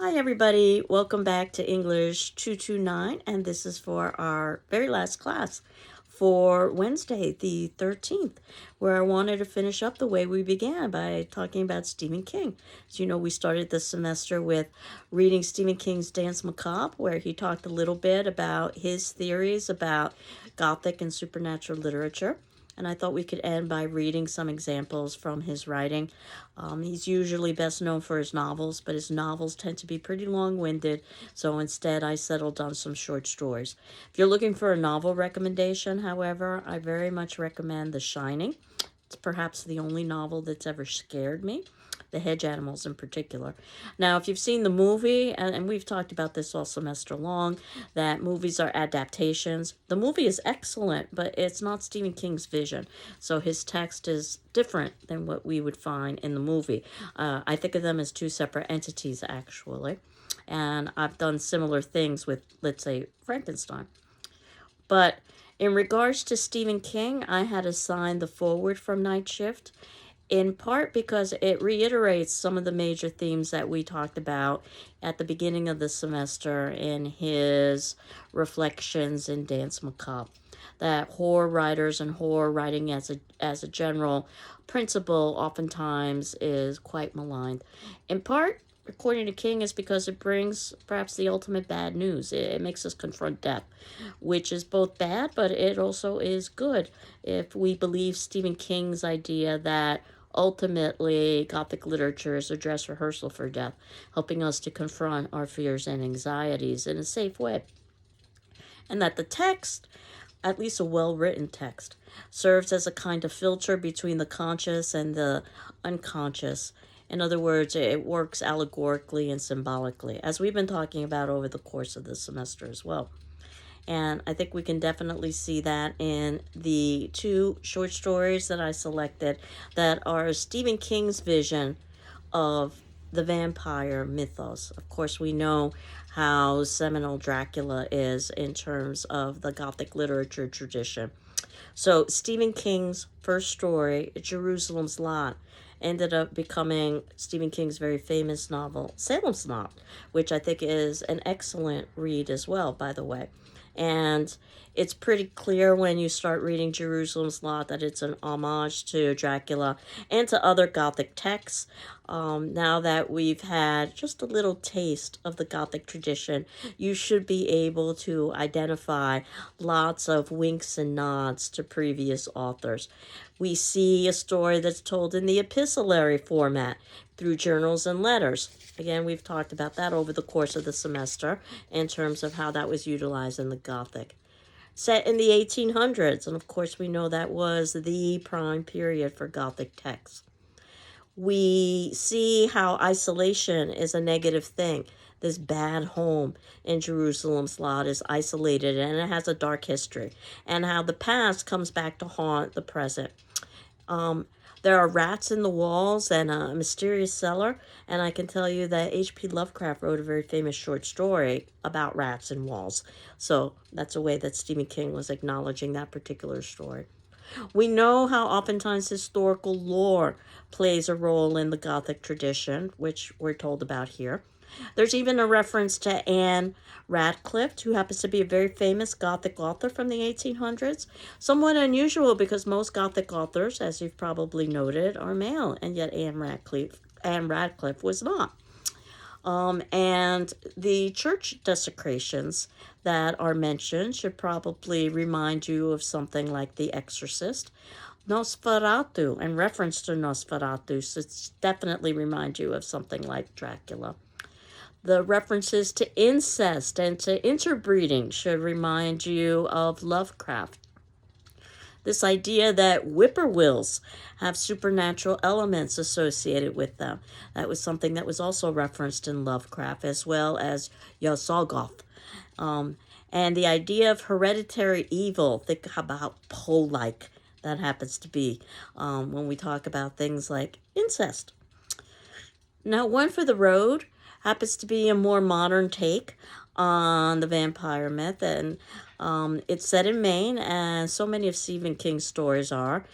Hi everybody, welcome back to English 229, and this is for our very last class for Wednesday the 13th, where I wanted to finish up the way we began by talking about Stephen King. As you know, we started the semester with reading Stephen King's Danse Macabre, where he talked a little bit about his theories about Gothic and supernatural literature. And I thought we could end by reading some examples from his writing. He's usually best known for his novels, but his novels tend to be pretty long-winded, so instead I settled on some short stories. If you're looking for a novel recommendation, however, I very much recommend The Shining. It's perhaps the only novel that's ever scared me, the hedge animals in particular. Now, if you've seen the movie, and we've talked about this all semester long, that movies are adaptations. The movie is excellent, but it's not Stephen King's vision. So his text is different than what we would find in the movie. I think of them as two separate entities, actually. And I've done similar things with, let's say, Frankenstein. But in regards to Stephen King, I had assigned the foreword from Night Shift, in part because it reiterates some of the major themes that we talked about at the beginning of the semester in his reflections in Danse Macabre. That horror writers and horror writing as a general principle oftentimes is quite maligned. In part, according to King, is because it brings perhaps the ultimate bad news. It makes us confront death, which is both bad, but it also is good if we believe Stephen King's idea that ultimately Gothic literature is a dress rehearsal for death, helping us to confront our fears and anxieties in a safe way. And that the text, at least a well-written text, serves as a kind of filter between the conscious and the unconscious. In other words, it works allegorically and symbolically, as we've been talking about over the course of the semester as well. And I think we can definitely see that in the two short stories that I selected that are Stephen King's vision of the vampire mythos. Of course, we know how seminal Dracula is in terms of the Gothic literature tradition. So Stephen King's first story, Jerusalem's Lot, ended up becoming Stephen King's very famous novel, Salem's Lot, which I think is an excellent read as well, by the way. And it's pretty clear when you start reading Jerusalem's Lot that it's an homage to Dracula and to other Gothic texts. Now that we've had just a little taste of the Gothic tradition, you should be able to identify lots of winks and nods to previous authors. We see a story that's told in the epistolary format through journals and letters. Again, we've talked about that over the course of the semester in terms of how that was utilized in the Gothic. Set in the 1800s, and of course we know that was the prime period for Gothic texts. We see how isolation is a negative thing. This bad home in Jerusalem's Lot is isolated and it has a dark history, and how the past comes back to haunt the present. There are rats in the walls and a mysterious cellar, and I can tell you that H.P. Lovecraft wrote a very famous short story about rats in walls. So that's a way that Stephen King was acknowledging that particular story. We know how oftentimes historical lore plays a role in the Gothic tradition, which we're told about here. There's even a reference to Anne Radcliffe, who happens to be a very famous Gothic author from the 1800s. Somewhat unusual because most Gothic authors, as you've probably noted, are male, and yet Anne Radcliffe was not. And the church desecrations that are mentioned should probably remind you of something like The Exorcist. Nosferatu, and reference to Nosferatu, should definitely remind you of something like Dracula. The references to incest and to interbreeding should remind you of Lovecraft. This idea that whippoorwills have supernatural elements associated with them. That was something that was also referenced in Lovecraft, as well as Yog-Sothoth. And the idea of hereditary evil, think about Poe-like. That happens to be when we talk about things like incest. Now, One for the Road happens to be a more modern take on the vampire myth, and It's set in Maine, and so many of Stephen King's stories are.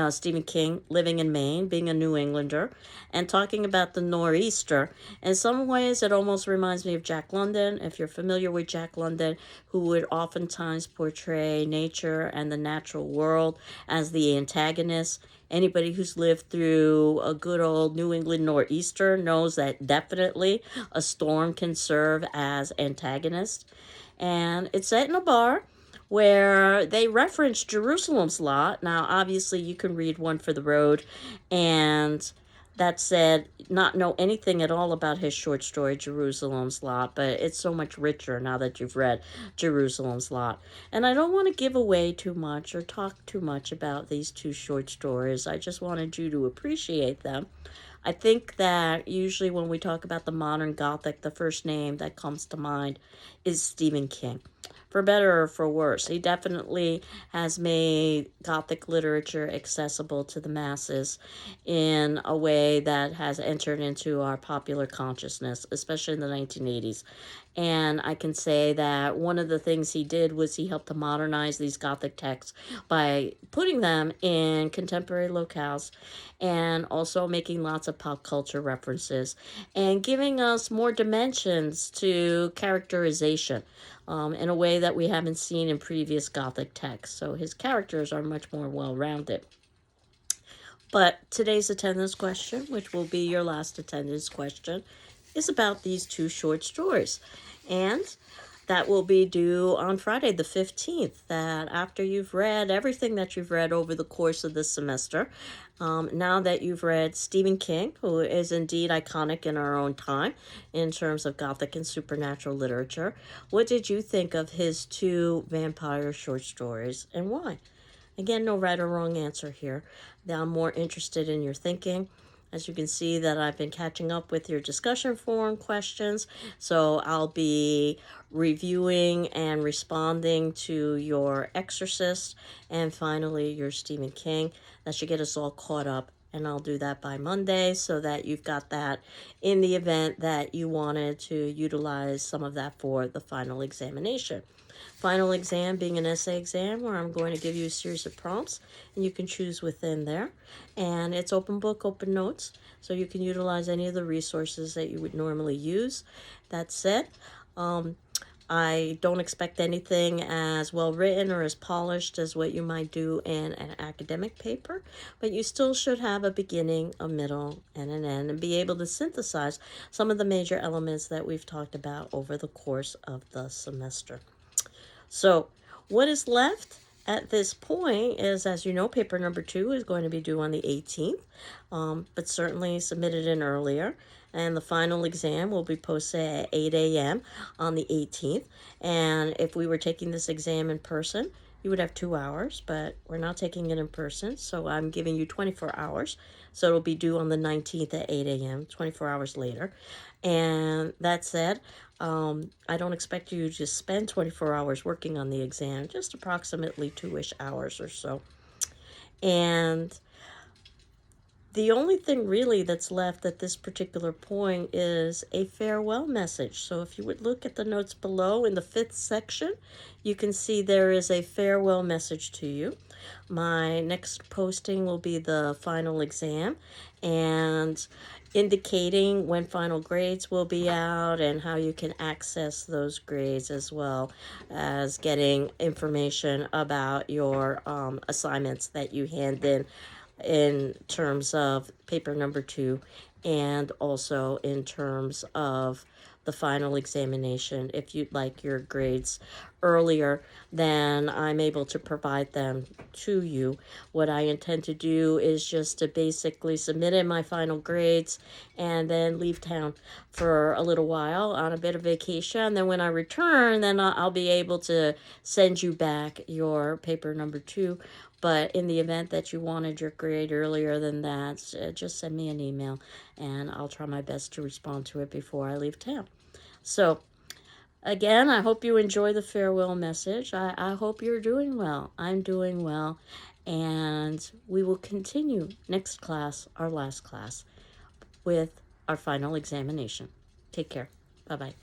Stephen King living in Maine, being a New Englander, and talking about the nor'easter. In some ways, it almost reminds me of Jack London. If you're familiar with Jack London, who would oftentimes portray nature and the natural world as the antagonist. Anybody who's lived through a good old New England nor'easter knows that definitely a storm can serve as antagonist. And it's set in a bar where they reference Jerusalem's Lot. Now, obviously, you can read One for the Road, and that said, not know anything at all about his short story, Jerusalem's Lot, but it's so much richer now that you've read Jerusalem's Lot. And I don't want to give away too much or talk too much about these two short stories. I just wanted you to appreciate them. I think that usually when we talk about the modern Gothic, the first name that comes to mind is Stephen King. For better or for worse, he definitely has made Gothic literature accessible to the masses in a way that has entered into our popular consciousness, especially in the 1980s. And I can say that one of the things he did was he helped to modernize these Gothic texts by putting them in contemporary locales and also making lots of pop culture references and giving us more dimensions to characterization in a way that we haven't seen in previous Gothic texts. So his characters are much more well-rounded. But today's attendance question, which will be your last attendance question, is about these two short stories. And that will be due on Friday the 15th, that after you've read everything that you've read over the course of this semester, now that you've read Stephen King, who is indeed iconic in our own time in terms of Gothic and supernatural literature, what did you think of his two vampire short stories and why? Again, no right or wrong answer here. Now I'm more interested in your thinking. As you can see that I've been catching up with your discussion forum questions, so I'll be reviewing and responding to your Exorcist and finally your Stephen King. That should get us all caught up, and I'll do that by Monday so that you've got that in the event that you wanted to utilize some of that for the final examination. Final exam being an essay exam where I'm going to give you a series of prompts and you can choose within there. And it's open book, open notes, so you can utilize any of the resources that you would normally use. That said, I don't expect anything as well written or as polished as what you might do in an academic paper, but you still should have a beginning, a middle, and an end, and be able to synthesize some of the major elements that we've talked about over the course of the semester. So what is left at this point is, as you know, paper number 2 is going to be due on the 18th, but certainly submitted in earlier. And the final exam will be posted at 8 a.m. on the 18th. And if we were taking this exam in person, you would have 2 hours, but we're not taking it in person, so I'm giving you 24 hours. So it'll be due on the 19th at 8 a.m., 24 hours later. And that said, I don't expect you to spend 24 hours working on the exam, just approximately 2-ish hours or so. And the only thing really that's left at this particular point is a farewell message. So if you would look at the notes below in the 5th section, you can see there is a farewell message to you. My next posting will be the final exam and indicating when final grades will be out and how you can access those grades, as well as getting information about your assignments that you hand in terms of paper number 2 and also in terms of the final examination. If you'd like your grades earlier, then I'm able to provide them to you. What I intend to do is just to basically submit in my final grades and then leave town for a little while on a bit of vacation. Then when I return, then I'll be able to send you back your paper number 2. But in the event that you wanted your grade earlier than that, just send me an email and I'll try my best to respond to it before I leave town. So, again, I hope you enjoy the farewell message. I hope you're doing well. I'm doing well. And we will continue next class, our last class, with our final examination. Take care. Bye-bye.